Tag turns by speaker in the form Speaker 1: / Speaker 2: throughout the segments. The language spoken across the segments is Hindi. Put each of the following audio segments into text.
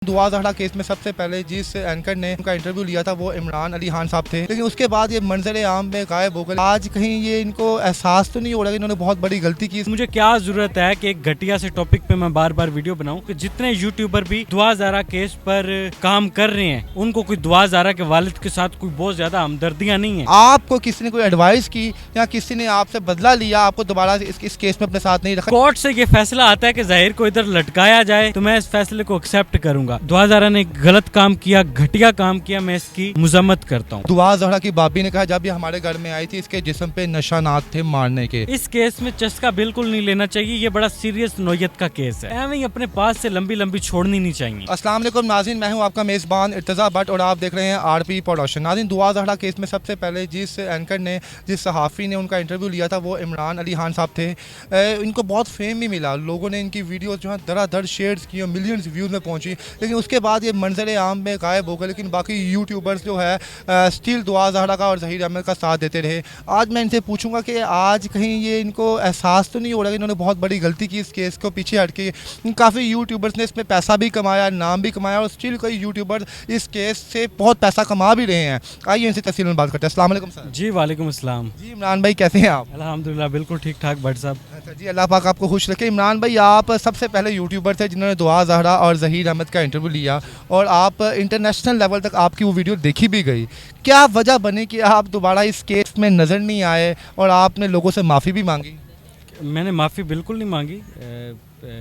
Speaker 1: दुआ ज़हरा केस में सबसे पहले जिस एंकर ने उनका इंटरव्यू लिया था वो इमरान अली खान साहब थे, लेकिन उसके बाद ये मंजर आम में गायब हो गए। आज कहीं ये इनको एहसास तो नहीं हो रहा कि इन्होंने बहुत बड़ी गलती की।
Speaker 2: मुझे क्या जरूरत है कि एक घटिया से टॉपिक पे मैं बार बार वीडियो बनाऊं कि जितने यूट्यूबर भी दुआ ज़हरा केस पर काम कर रहे हैं उनको कोई दुआ ज़हरा के वालिद के साथ कोई बहुत ज्यादा हमदर्दियां नहीं है।
Speaker 1: आपको किसी ने कोई एडवाइस की या किसी ने आपसे बदला लिया, आपको दोबारा इस केस में अपने साथ नहीं रखा?
Speaker 2: कोर्ट से ये फैसला आता है कि ज़ाहिर को इधर लटकाया जाए तो मैं इस फैसले को एक्सेप्ट करूंगा। दुआ ज़हरा ने गलत काम किया, घटिया काम किया, मैं इसकी मजम्मत करता हूँ।
Speaker 1: दुआ ज़हरा की बाबी ने कहा जब ये हमारे घर में आई थी इसके जिस्म पे निशानात थे मारने के।
Speaker 2: इस केस में चस्का बिल्कुल नहीं लेना चाहिए, ये बड़ा सीरियस नोयत का केस है, एवं अपने पास से लंबी लंबी छोड़नी नहीं चाहिए।
Speaker 1: अस्सलाम वालेकुम नाज़रीन, मैं हूं आपका मेज़बान इर्तज़ा भट्ट और आप देख रहे हैं आरपी प्रोडक्शन। नाज़रीन, दुआ ज़हरा केस में सबसे पहले जिस एंकर ने, जिस सहाफ़ी ने उनका इंटरव्यू लिया था वो इमरान अली खान साहब थे। इनको बहुत फेम भी मिला, लोगों ने इनकी वीडियोस जो है धड़ाधड़ शेयर्स की और मिलियंस व्यूज़ में पहुंची, लेकिन उसके बाद ये मंजर आम में गायब हो गए। लेकिन बाकी यूट्यूबर्स जो है स्टिल दुआ ज़हरा का और ज़हीर अहमद का साथ देते रहे। आज मैं इनसे पूछूंगा कि आज कहीं ये इनको एहसास तो नहीं हो रहा कि इन्होंने बहुत बड़ी गलती की इस केस को पीछे हट के। काफ़ी यूट्यूबर्स ने इसमें पैसा भी कमाया, नाम भी कमाया और स्टिल कई यूट्यूबर इस केस से बहुत पैसा कमा भी रहे हैं। आइए इनसे तफसील में बात करते हैं। अस्सलाम वालेकुम सर।
Speaker 2: जी वालेकुम अस्सलाम।
Speaker 1: जी इमरान भाई, कैसे हैं आप?
Speaker 2: अल्हम्दुलिल्लाह बिल्कुल ठीक ठाक भट्ट साहब।
Speaker 1: अच्छा जी, अल्लाह पाक आपको खुश रखे। इमरान भाई, आप सबसे पहले यूट्यूबर थे जिन्होंने दुआ ज़हरा और ज़हीर अहमद का इंटरव्यू लिया और आप इंटरनेशनल लेवल तक आपकी वो वीडियो देखी भी गई। क्या वजह बनी कि आप दोबारा इस केस में नज़र नहीं आए और आपने लोगों से माफ़ी भी मांगी?
Speaker 2: मैंने माफ़ी बिल्कुल नहीं मांगी।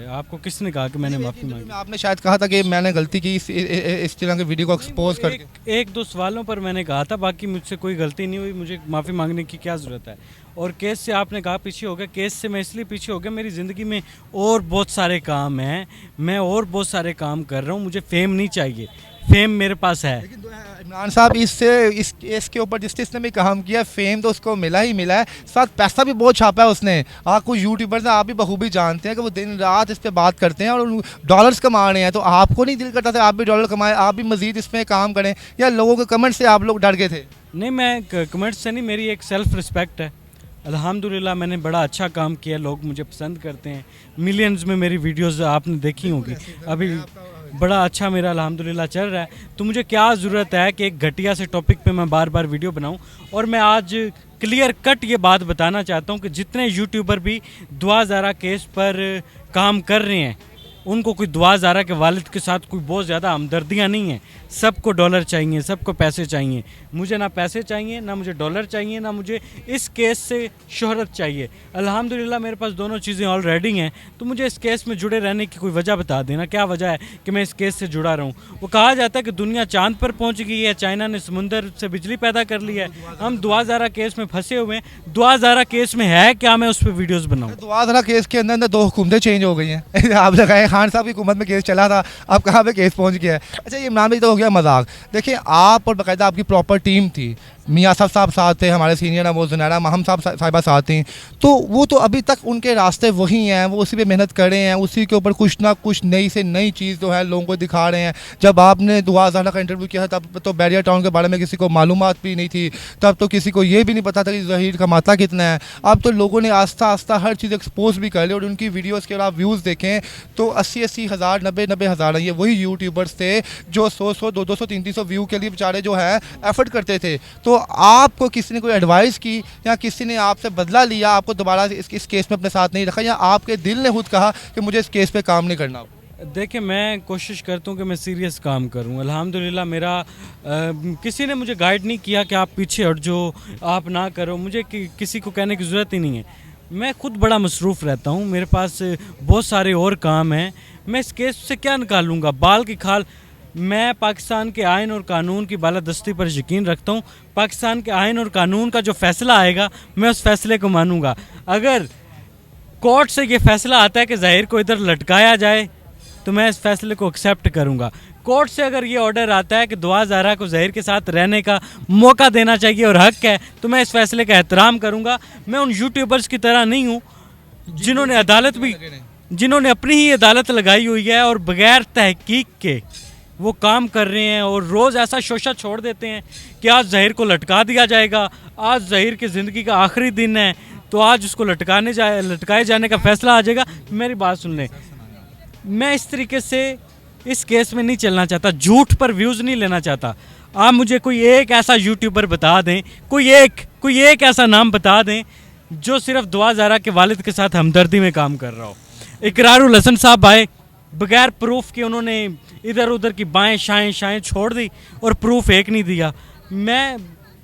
Speaker 2: आपको किसने कहा कि मैंने माफ़ी मांगी?
Speaker 1: आपने शायद कहा था कि मैंने गलती की इस तरह के वीडियो को एक्सपोज करके।
Speaker 2: एक दो सवालों पर मैंने कहा था, बाकी मुझसे कोई गलती नहीं हुई, मुझे माफ़ी मांगने की क्या ज़रूरत है। और केस से आपने कहा पीछे हो गया, केस से मैं इसलिए पीछे हो गया, मेरी ज़िंदगी में और बहुत सारे काम हैं, मैं और बहुत सारे काम कर रहा हूँ, मुझे फेम नहीं चाहिए, फेम मेरे पास है।
Speaker 1: लेकिन इमरान साहब, इस केस के ऊपर जिसने भी काम किया फेम तो उसको मिला ही मिला है, साथ पैसा भी बहुत छापा है उसने। आप कुछ यूट्यूबर्स हैं, आप भी बखूबी जानते हैं कि वो दिन रात इस पर बात करते हैं और डॉलर्स कमा रहे हैं। तो आपको नहीं दिल करता था आप भी डॉलर कमाएं, आप भी मजीद इसमें काम करें, या लोगों के कमेंट से आप लोग डर गए थे?
Speaker 2: नहीं, मैं कमेंट से नहीं, मेरी एक सेल्फ रिस्पेक्ट है। अल्हम्दुलिल्लाह मैंने बड़ा अच्छा काम किया, लोग मुझे पसंद करते हैं, मिलियंस में मेरी वीडियोस आपने देखी होंगी, अभी बड़ा अच्छा मेरा अल्हम्दुलिल्लाह चल रहा है। तो मुझे क्या ज़रूरत है कि एक घटिया से टॉपिक पे मैं बार बार वीडियो बनाऊं? और मैं आज क्लियर कट ये बात बताना चाहता हूं कि जितने यूट्यूबर भी दुआ ज़हरा केस पर काम कर रहे हैं उनको कोई दुआ ज़हरा के वालिद के साथ कोई बहुत ज़्यादा हमदर्दियाँ नहीं हैं। सबको डॉलर चाहिए, सबको पैसे चाहिए। मुझे ना पैसे चाहिए, ना मुझे डॉलर चाहिए, ना मुझे इस केस से शोहरत चाहिए। अल्हम्दुलिल्लाह मेरे पास दोनों चीज़ें ऑलरेडी हैं। तो मुझे इस केस में जुड़े रहने की कोई वजह बता देना, क्या वजह है कि मैं इस केस से जुड़ा रहूँ। वो कहा जाता है कि दुनिया चाँद पर पहुँच गई है, चाइना ने समुंदर से बिजली पैदा कर ली है, हम दुआ ज़हरा केस में फंसे हुए हैं। दुआ ज़हरा केस में है क्या, मैं उस पर वीडियोज़ बनाऊँ?
Speaker 1: दुआ ज़हरा केस के अंदर दो हुकूमतें चेंज हो गई हैं। आप लगाए खान साहब की हुकूमत में केस चला था, अब कहाँ पे केस पहुंच गया है? अच्छा, ये इमरान भाई तो हो गया मजाक। देखिए, आप और बाकायदा आपकी प्रॉपर टीम थी, मियाँ साहब साथ थे, हमारे सीनियर हैं वो जुनैरा महम साहिबा साथ थी, तो वो तो अभी तक उनके रास्ते वही हैं, वो उसी पे मेहनत कर रहे हैं, उसी के ऊपर कुछ ना कुछ नई से नई चीज़ जो है लोगों को दिखा रहे हैं। जब आपने दुआ ज़हरा का इंटरव्यू किया था तब तो बैरियर टाउन के बारे में किसी को मालूमात भी नहीं थी, तब तो किसी को ये भी नहीं पता था कि ज़हीर का मातला कितना है। अब तो लोगों ने आस्ता आस्ता हर चीज़ एक्सपोज भी कर ली और उनकी वीडियोज़ के आप व्यूज़ देखें तो 80-80 हज़ार, 90-90 हज़ार हैं। ये वही यूट्यूबर्स थे जो 100-100, 200-200, 300 व्यू के लिए बेचारे जो है एफर्ट करते थे। तो आपको किसी ने कोई एडवाइस की या किसी ने आपसे बदला लिया, आपको दोबारा इस केस में अपने साथ नहीं रखा, या आपके दिल ने खुद कहा कि मुझे इस केस पे काम नहीं करना?
Speaker 2: देखिए, मैं कोशिश करता हूँ कि मैं सीरियस काम करूँ। अल्हम्दुलिल्लाह मेरा किसी ने मुझे गाइड नहीं किया कि आप पीछे हट जाओ, आप ना करो, मुझे किसी को कहने की ज़रूरत ही नहीं है। मैं खुद बड़ा मसरूफ़ रहता हूँ, मेरे पास बहुत सारे और काम हैं, मैं इस केस से क्या निकालूँगा बाल की खाल। मैं पाकिस्तान के आइन और कानून की बालादस्ती पर यकीन रखता हूँ। पाकिस्तान के आइन और कानून का जो फ़ैसला आएगा मैं उस फैसले को मानूँगा। अगर कोर्ट से ये फ़ैसला आता है कि ज़ाहिर को इधर लटकाया जाए तो मैं इस फैसले को एक्सेप्ट करूँगा। कोर्ट से अगर ये ऑर्डर आता है कि दुआ ज़हरा को ज़हीर के साथ रहने का मौका देना चाहिए और हक़ है तो मैं इस फैसले का एहतराम करूँगा। मैं उन यूट्यूबर्स की तरह नहीं हूँ जिन्होंने अपनी ही अदालत लगाई हुई है और बग़ैर तहकीक के वो काम कर रहे हैं और रोज़ ऐसा शोशा छोड़ देते हैं कि आज ज़हीर को लटका दिया जाएगा, आज ज़हीर की ज़िंदगी का आखिरी दिन है तो आज उसको लटकाए जाने का फ़ैसला आ जाएगा। मेरी बात सुन लें, मैं इस तरीके से इस केस में नहीं चलना चाहता, झूठ पर व्यूज़ नहीं लेना चाहता। आप मुझे कोई एक ऐसा यूट्यूबर बता दें, कोई एक ऐसा नाम बता दें जो सिर्फ दुआ ज़ारा के वालिद के साथ हमदर्दी में काम कर रहा हो। इकरारुल हसन साहब आए, बगैर प्रूफ के उन्होंने इधर उधर की बाएं शाएं छोड़ दी और प्रूफ एक नहीं दिया। मैं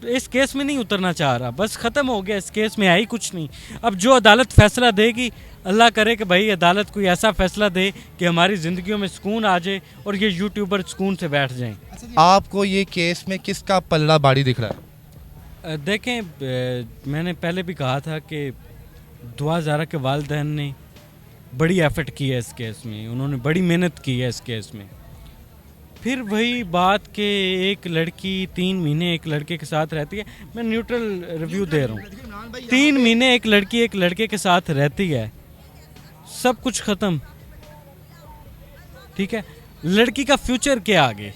Speaker 2: इस केस में नहीं उतरना चाह रहा, बस ख़त्म हो गया, इस केस में है ही कुछ नहीं। अब जो अदालत फ़ैसला देगी, अल्लाह करे कि भाई अदालत कोई ऐसा फ़ैसला दे कि हमारी ज़िंदगियों में सुकून आ जाए और ये यूट्यूबर सुकून से बैठ जाएं।
Speaker 1: आपको ये केस में किसका पल्ला भारी दिख रहा है?
Speaker 2: देखें, मैंने पहले भी कहा था कि दुआ ज़ारा के वालिदैन ने बड़ी एफर्ट की है इस केस में, उन्होंने बड़ी मेहनत की है इस केस में। फिर वही बात कि एक लड़की 3 महीने एक लड़के के साथ रहती है, मैं न्यूट्रल रिव्यू दे रहा हूँ। 3 महीने एक लड़की एक लड़के के साथ रहती है, सब कुछ ख़त्म, ठीक है। लड़की का फ्यूचर क्या आगे?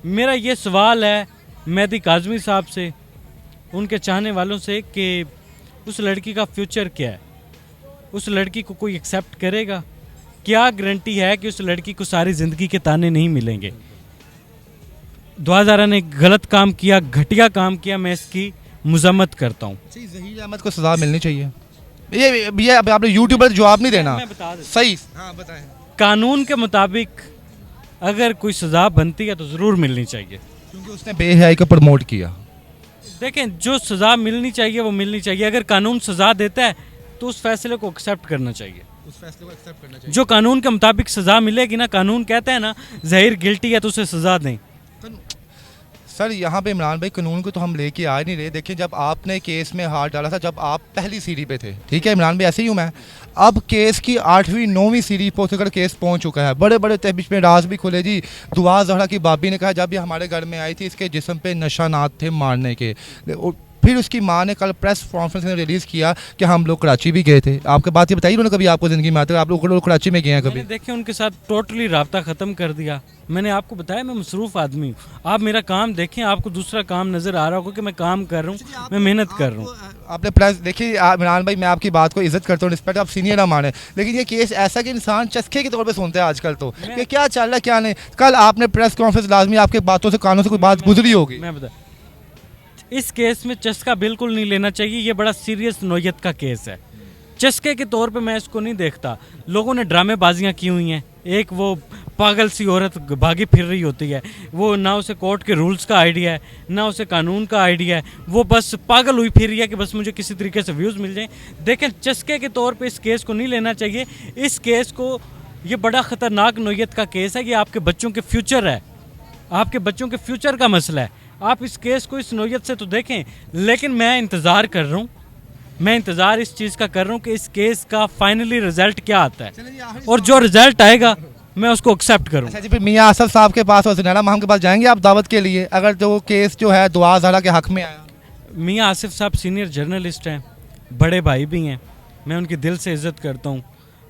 Speaker 2: मेरा ये सवाल है मेहदी काज़मी साहब से, उनके चाहने वालों से, कि उस लड़की का फ्यूचर क्या है? उस लड़की को कोई एक्सेप्ट करेगा? क्या गारंटी है कि उस लड़की को सारी ज़िंदगी के ताने नहीं मिलेंगे? दुआ ज़ारा ने गलत काम किया, घटिया काम किया, मैं इसकी मजम्मत करता हूँ।
Speaker 1: ज़हीर अहमद को सज़ा मिलनी चाहिए। ये आपने यूट्यूबर जवाब नहीं देना,
Speaker 2: मैं बता देता हूँ।
Speaker 1: सही, हाँ बताएं।
Speaker 2: कानून के मुताबिक अगर कोई सज़ा बनती है तो ज़रूर मिलनी चाहिए,
Speaker 1: क्योंकि उसने बेहयाई को प्रमोट किया।
Speaker 2: देखें, जो सज़ा मिलनी चाहिए वो मिलनी चाहिए। अगर कानून सज़ा देता है तो उस फैसले को एक्सेप्ट करना चाहिए,
Speaker 1: उस फैसले को एक्सेप्ट करना चाहिए।
Speaker 2: जो कानून के मुताबिक सज़ा मिलेगी ना, कानून कहता है ना ज़हीर गिल्टी है तो उसे सज़ा दें।
Speaker 1: सर यहाँ पे इमरान भाई, कानून को तो हम लेके आ नहीं रहे। देखिए, जब आपने केस में हाथ डाला था, जब आप पहली सीढ़ी पे थे, ठीक है इमरान भाई, ऐसे ही हूँ मैं। अब केस की 8वीं 9वीं सीढ़ी पर उतर केस पहुँच चुका है। बड़े बड़े तहबीश में राज भी खुले जी। दुआ ज़हरा की बाबी ने कहा जब ये हमारे घर में आई थी, इसके जिस्म पे निशानात थे मारने के। फिर उसकी माँ ने कल प्रेस कॉन्फ्रेंस में रिलीज़ किया कि हम लोग कराची भी गए थे। आपके बात ये बताइए, उन्होंने कभी आपको ज़िंदगी में आते आप लोग कराची में गए हैं कभी?
Speaker 2: देखिए, उनके साथ टोटली राब्ता ख़त्म कर दिया। मैंने आपको बताया मैं मसरूफ़ आदमी हूँ। आप मेरा काम देखें, आपको दूसरा काम नज़र आ रहा होगा कि मैं काम कर रहा हूँ, मैं मेहनत कर रहा हूँ।
Speaker 1: आपने प्रेस देखिए इमरान भाई, मैं आपकी बात को इज्जत करता हूँ, रिस्पेक्ट, आप सीनियर ना माने, लेकिन ये केस ऐसा कि इंसान चस्के के तौर पे सुनते हैं आजकल तो कि क्या चल रहा है क्या नहीं। कल आपने प्रेस कॉन्फ्रेंस, लाजमी आपके बातों से कानों से कोई बात गुजरी होगी।
Speaker 2: मैं बता, इस केस में चस्का बिल्कुल नहीं लेना चाहिए। ये बड़ा सीरियस नौयत का केस है। चस्के के तौर पे मैं इसको नहीं देखता। लोगों ने ड्रामेबाजियाँ की हुई हैं। एक वो पागल सी औरत भागी फिर रही होती है, वो ना उसे कोर्ट के रूल्स का आइडिया है, ना उसे कानून का आइडिया है, वो बस पागल हुई फिर रही है कि बस मुझे किसी तरीके से व्यूज़ मिल जाएं। देखें, चस्के के तौर पे इस केस को नहीं लेना चाहिए। इस केस को, ये बड़ा ख़तरनाक नौयत का केस है। ये आपके बच्चों के फ्यूचर है, आपके बच्चों के फ्यूचर का मसला है। आप इस केस को इस नौयत से तो देखें, लेकिन मैं इंतज़ार कर रहा हूँ, मैं इंतज़ार इस चीज़ का कर रहा हूँ कि इस केस का फाइनली रिजल्ट क्या आता है, और जो रिजल्ट आएगा मैं उसको एक्सेप्ट करूँ।
Speaker 1: अच्छा जी, फिर मियाँ आसफ साहब के पास और ज़ुनैरा महम के पास जाएंगे आप दावत के लिए, अगर जो केस जो है दुआ ज़हरा के हक़ में आया?
Speaker 2: मियाँ आसिफ साहब सीनियर जर्नलिस्ट हैं, बड़े भाई भी हैं, मैं उनकी दिल से इज़्ज़त करता हूँ।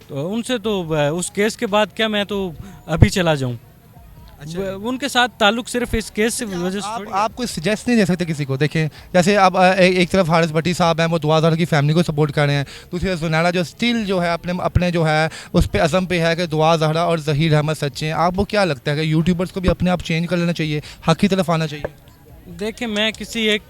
Speaker 2: तो उनसे तो उस केस के बाद क्या मैं तो अभी चला जाऊँ? उनके साथ ताल्लुक सिर्फ इस केस से वजह से।
Speaker 1: आप कोई सजेस्ट नहीं दे सकते किसी को? देखें, जैसे अब एक तरफ हारिस भट्टी साहब हैं, वो दुआ ज़हरा की फैमिली को सपोर्ट कर रहे हैं, दूसरी तरफ ज़ुनैरा जो स्टिल जो है अपने जो है उस पर अज़म पे है कि दुआ ज़हरा और ज़हीर अहमद सच्चे हैं। आपको क्या लगता है कि यूट्यूबर्स को भी अपने आप चेंज कर लेना चाहिए, हक़ की तरफ आना चाहिए?
Speaker 2: देखिए, मैं किसी एक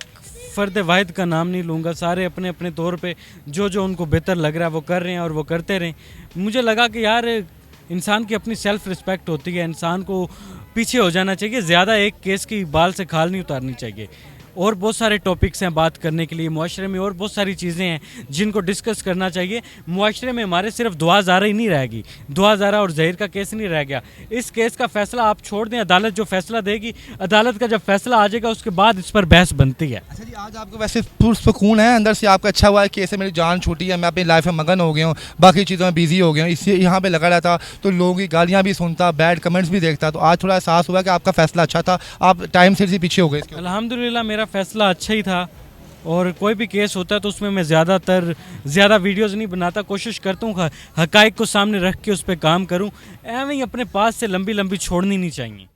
Speaker 2: फ़र्द वाहिद का नाम नहीं लूँगा। सारे अपने अपने तौर पे जो जो उनको बेहतर लग रहा है वो कर रहे हैं और वो करते रहें। मुझे लगा कि यार, इंसान की अपनी सेल्फ़ रिस्पेक्ट होती है, इंसान को पीछे हो जाना चाहिए, ज़्यादा एक केस की बाल से खाल नहीं उतारनी चाहिए। और बहुत सारे टॉपिक्स हैं बात करने के लिए मुआशरे में, और बहुत सारी चीज़ें हैं जिनको डिस्कस करना चाहिए मुआशरे में। हमारे सिर्फ दुआ ज़हरा ही नहीं रहेगी, दुआ ज़हरा और ज़हीर का केस नहीं रह गया। इस केस का फैसला आप छोड़ दें, अदालत जो फैसला देगी, अदालत का जब फैसला आ जाएगा उसके बाद इस पर बहस बनती है।
Speaker 1: अच्छा जी, आज आपको वैसे पुरसुकून है अंदर से? आपका अच्छा हुआ है कि ऐसे मेरी जान छूटी है, मैं अपनी लाइफ में मगन हो गया हूँ, बाकी चीज़ों में बिजी हो गया हूँ, इससे यहाँ पे लगा रहता तो लोगों की गालियाँ भी सुनता, बैड कमेंट्स भी देखता, तो आज थोड़ा एहसास हुआ कि आपका फैसला अच्छा था, आप टाइम से पीछे हो गए?
Speaker 2: अल्हम्दुलिल्लाह मेरा फैसला अच्छा ही था। और कोई भी केस होता है तो उसमें मैं ज़्यादा वीडियोज़ नहीं बनाता, कोशिश करता हूँ हक़ाइक़ को सामने रख के उस पर काम करूँ। एवं ही अपने पास से लंबी लंबी छोड़नी नहीं चाहिए।